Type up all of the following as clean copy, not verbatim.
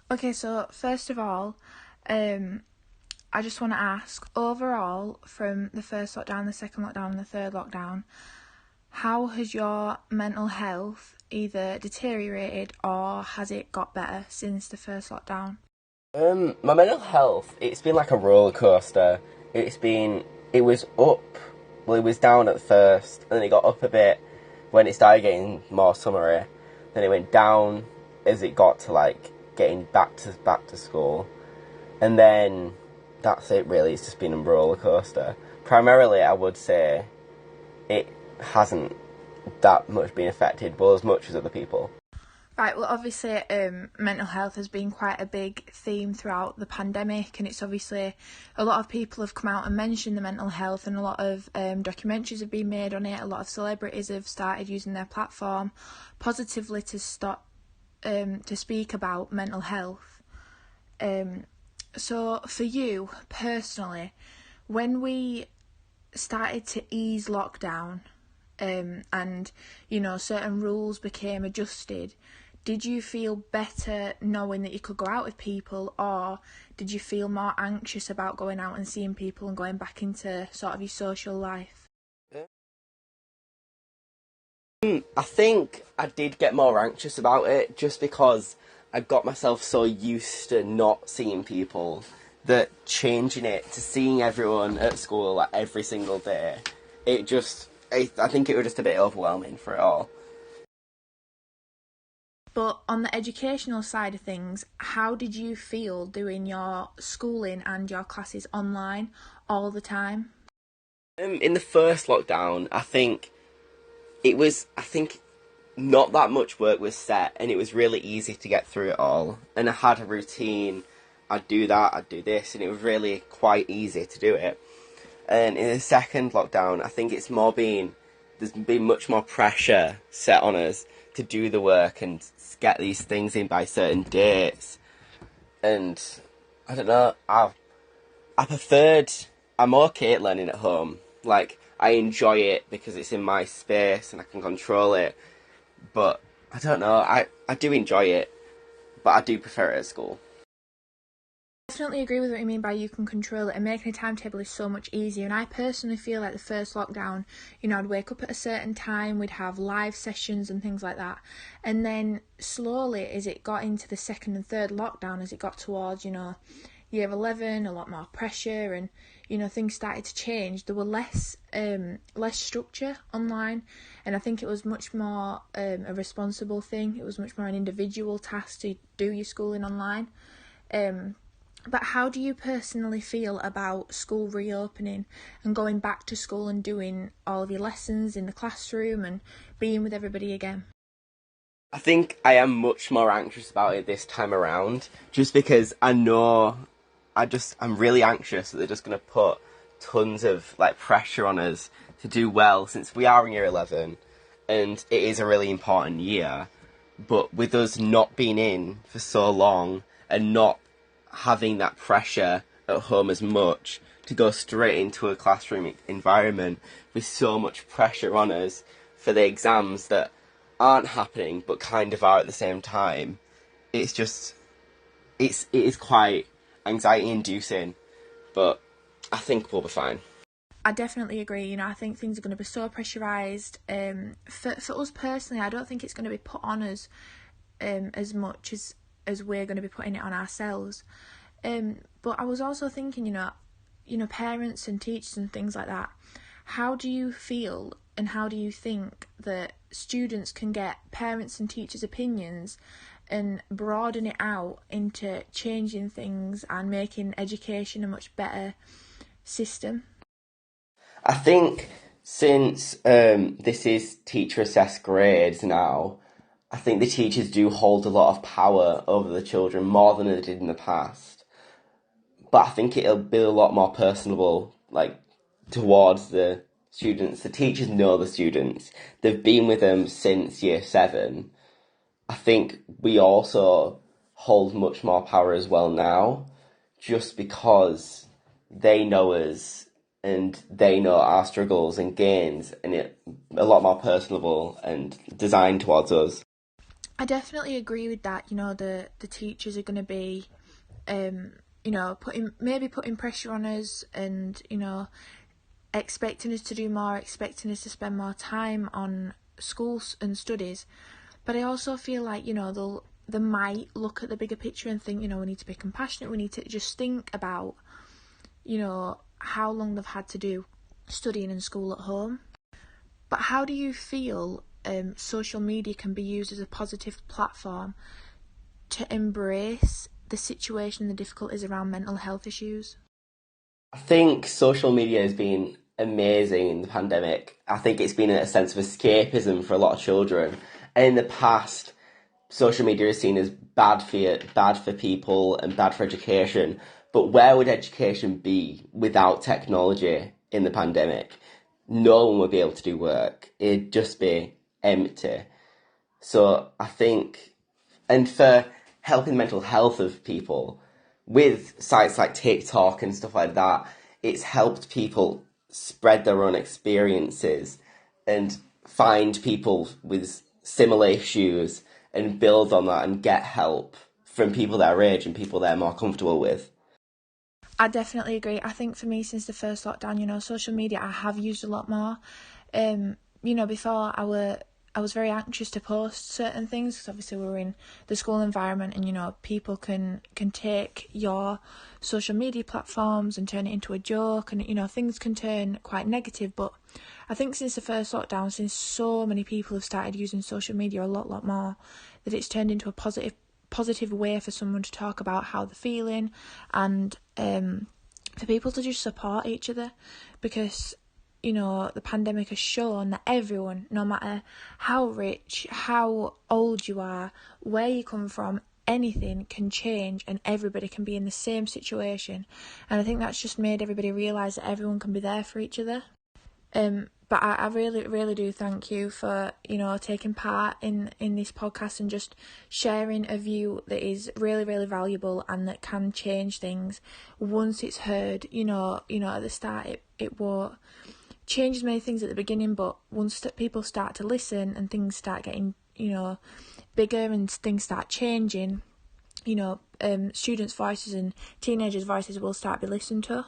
Okay, so first of all, um, I just want to ask overall, from the first lockdown, the second lockdown, and the third lockdown, how has your mental health either deteriorated or has it got better since the first lockdown? My mental health, it's been like a roller coaster. It was up, well, it was down at first, and then it got up a bit when it started getting more summery. Then it went down as it got to like getting back to school, and then that's it. Really, it's just been a roller coaster. Primarily, I would say it hasn't that much been affected, but as much as other people. Right, well, obviously, mental health has been quite a big theme throughout the pandemic, and it's obviously a lot of people have come out and mentioned the mental health, and a lot of documentaries have been made on it. A lot of celebrities have started using their platform positively to speak about mental health. So, for you personally, when we started to ease lockdown, and certain rules became adjusted, did you feel better knowing that you could go out with people, or did you feel more anxious about going out and seeing people and going back into sort of your social life? I think I did get more anxious about it just because I got myself so used to not seeing people that changing it to seeing everyone at school like every single day, I think it was just a bit overwhelming for it all. But on the educational side of things, how did you feel doing your schooling and your classes online all the time? In the first lockdown, I think not that much work was set and it was really easy to get through it all. And I had a routine. I'd do that, I'd do this, and it was really quite easy to do it. And in the second lockdown, I think there's been much more pressure set on us to do the work and get these things in by certain dates. And I don't know, I preferred, I'm okay at learning at home. Like, I enjoy it because it's in my space and I can control it. But I don't know, I do enjoy it, but I do prefer it at school. Definitely agree with what you mean by you can control it, and making a timetable is so much easier. And I personally feel like the first lockdown, I'd wake up at a certain time, we'd have live sessions and things like that. And then slowly, as it got into the second and third lockdown, as it got towards, year 11, a lot more pressure, and things started to change. There were less structure online, and I think it was much more a responsible thing. It was much more an individual task to do your schooling online. But how do you personally feel about school reopening and going back to school and doing all of your lessons in the classroom and being with everybody again? I think I am much more anxious about it this time around, just because I know I'm really anxious that they're just going to put tons of like pressure on us to do well since we are in year 11 and it is a really important year. But with us not being in for so long and not having that pressure at home as much to go straight into a classroom environment with so much pressure on us for the exams that aren't happening but kind of are at the same time, it's just it is quite anxiety inducing, but I think we'll be fine. I definitely agree. I think things are going to be so pressurised. For us personally, I don't think it's going to be put on us as much as we're going to be putting it on ourselves. But I was also thinking, parents and teachers and things like that. How do you feel and how do you think that students can get parents and teachers' opinions and broaden it out into changing things and making education a much better system? I think since this is teacher assessed grades now, I think the teachers do hold a lot of power over the children more than they did in the past. But I think it'll be a lot more personable, like towards the students. The teachers know the students. They've been with them since year 7. I think we also hold much more power as well now, just because they know us and they know our struggles and gains, and it a lot more personable and designed towards us. I definitely agree with that. You know, the teachers are going to be, you know, putting pressure on us, and you know, expecting us to do more, expecting us to spend more time on schools and studies. But I also feel like, you know, they might look at the bigger picture and think, you know, we need to be compassionate. We need to just think about, you know, how long they've had to do studying in school at home. But how do you feel social media can be used as a positive platform to embrace the situation and the difficulties around mental health issues? I think social media has been amazing in the pandemic. I think it's been a sense of escapism for a lot of children. And in the past, social media is seen as bad for people and bad for education. But where would education be without technology in the pandemic? No one would be able to do work. It'd just be empty. So I think, and for helping mental health of people, with sites like TikTok and stuff like that, it's helped people spread their own experiences and find people with similar issues and build on that and get help from people their age and people they're more comfortable with. I definitely agree. I think for me, since the first lockdown, you know, social media I have used a lot more. You know, before I was very anxious to post certain things because obviously we were in the school environment, and you know, people can take your social media platforms and turn it into a joke, and you know, things can turn quite negative. But I think since the first lockdown, since so many people have started using social media a lot more, that it's turned into a positive way for someone to talk about how they're feeling, and for people to just support each other, because you know, the pandemic has shown that everyone, no matter how rich, how old you are, where you come from, anything can change and everybody can be in the same situation. And I think that's just made everybody realise that everyone can be there for each other. But I really do thank you for, you know, taking part in this podcast and just sharing a view that is really valuable and that can change things once it's heard. At the start it won't change as many things at the beginning, but once people start to listen and things start getting, you know, bigger and things start changing, you know, students' voices and teenagers' voices will start to be listened to.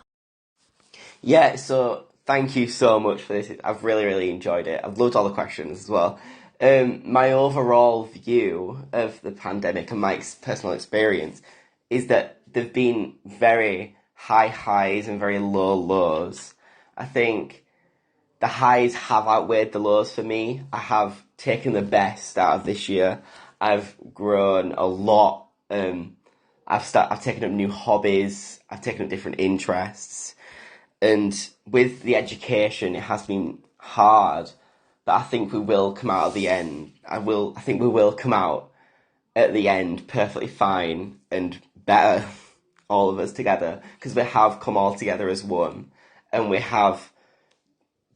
Yeah, so thank you so much for this. I've really enjoyed it. I've loved all the questions as well. My overall view of the pandemic and my personal experience is that there've been very high highs and very low lows. I think the highs have outweighed the lows for me. I have taken the best out of this year. I've grown a lot. I've taken up new hobbies. I've taken up different interests. And with the education, it has been hard, but I think we will come out at the end. I think we will come out at the end perfectly fine and better, all of us together, because we have come all together as one, and we have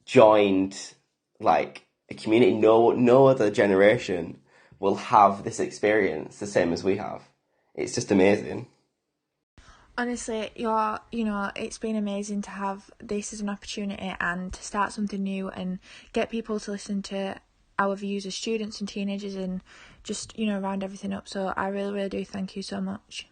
joined like a community. No other generation will have this experience the same as we have. It's just amazing. Honestly, it's been amazing to have this as an opportunity and to start something new and get people to listen to our views as students and teenagers and just, you know, round everything up. So I really do thank you so much.